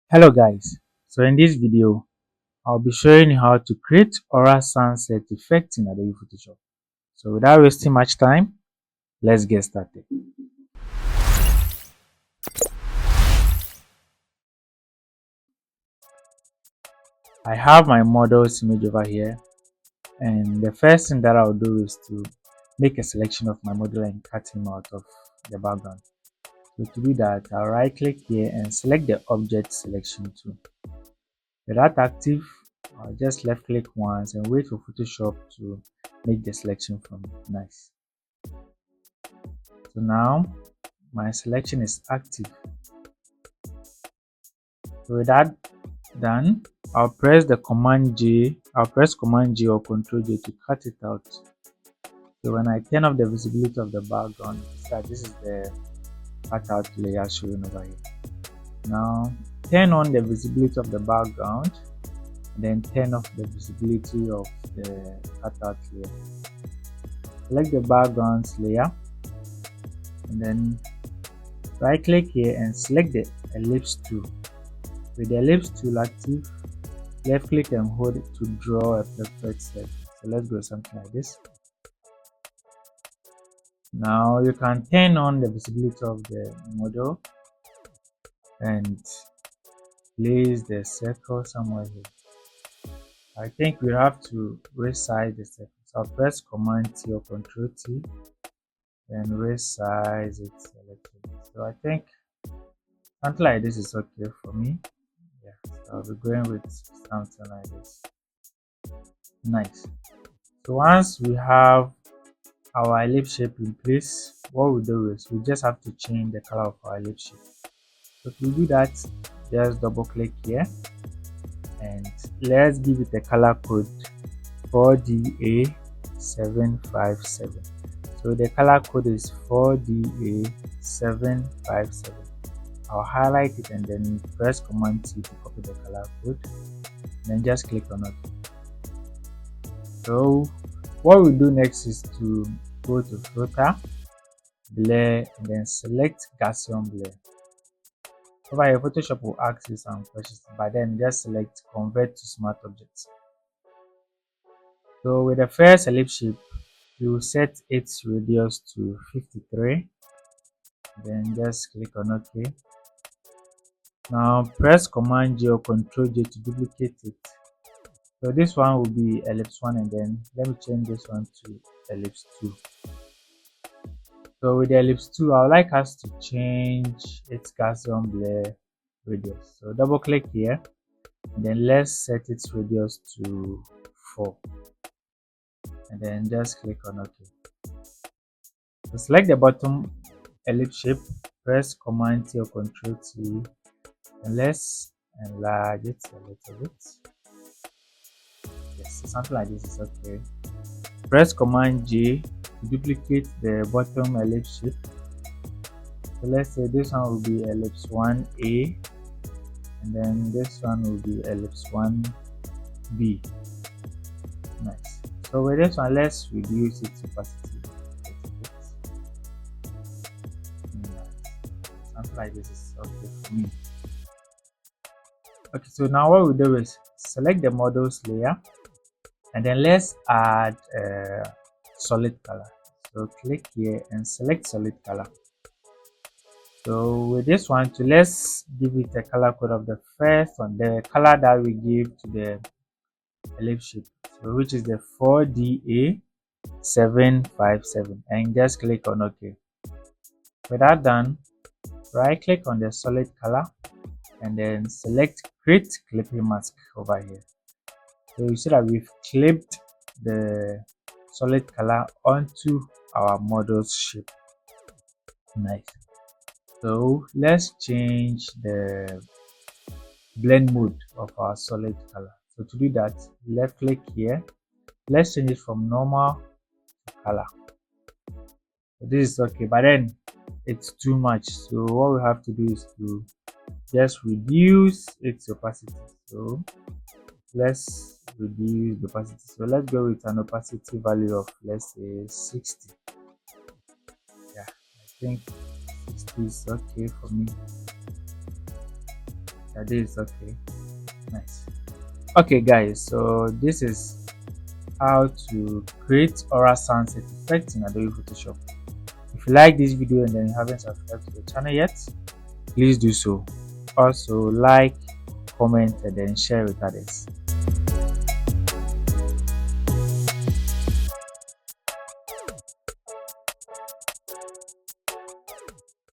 Hello guys, so in this video I'll be showing you how to create aura sunset effect in Adobe Photoshop. So without wasting much time, let's get started. I have my model's image over here, and the first thing that I'll do is to make a selection of my model and cut him out of the background. So to do that, I'll right click here and select the object selection tool. With that active, I'll just left click once and wait for Photoshop to make the selection for me. Nice. So now my selection is active. So with that done, I'll press Command G or Control J to cut it out. So when I turn off the visibility of the background, this is the cutout layer showing over here. Now turn on the visibility of the background, and then turn off the visibility of the cutout layer. Select the backgrounds layer, and then right click here and select the ellipse tool. With the ellipse tool active, left click and hold it to draw a perfect circle. So let's go something like this. Now you can turn on the visibility of the model and place the circle somewhere here. I think we have to resize the circle. So I'll press Command T or Control T and resize it a little bit. So I think something like this is okay for me. Yeah, so I'll be going with something like this. Nice. So once we have our ellipse shape in place, what we do is we just have to change the color of our ellipse shape. So to do that, just double click here and let's give it a color code 4DA757. So the color code is 4DA757. I'll highlight it and then press Command T to copy the color code, then just click on it. So what we do next is to go to Filter, Blur, and then select Gaussian Blur. Over here, Photoshop will ask you some questions, but then just select Convert to Smart Objects. So with the first ellipse shape, you set its radius to 53, then just click on OK. Now press Command J or Control J to duplicate it. So this one will be ellipse 1, and then let me change this one to ellipse 2. So with the ellipse 2, I would like us to change its Gaussian blur radius. So double click here, and then let's set its radius to 4, and then just click on OK. So select the bottom ellipse shape, press Command T or Control T, and let's enlarge it a little bit. Yes, something like this is okay. Press Command J to duplicate the bottom ellipse shape. So let's say this one will be ellipse 1A, and then this one will be ellipse 1B. Nice. So with this one, let's reduce its opacity a little bit. Nice. Something like this is okay for me. Okay, so now what we do is select the models layer, and then let's add a solid color. So click here and select solid color. So with this one, let's give it a color code of the first one, the color that we give to the ellipse shape, so which is the 4DA757, and just click on OK. With that done, right click on the solid color and then select Create Clipping Mask over here. So you see that we've clipped the solid color onto our model's shape. Nice. So let's change the blend mode of our solid color. So to do that, left click here, let's change it from normal to color. So this is okay, but then it's too much. So what we have to do is to just reduce its opacity. So let's reduce the opacity. So let's go with an opacity value of, let's say, 60. Yeah, I think 60 is okay for me. this is okay. Nice. Okay guys, so this is how to create aura sunset effect in Adobe Photoshop. If you like this video and then you haven't subscribed to the channel yet, please do so. Also like, comment, and then share with others.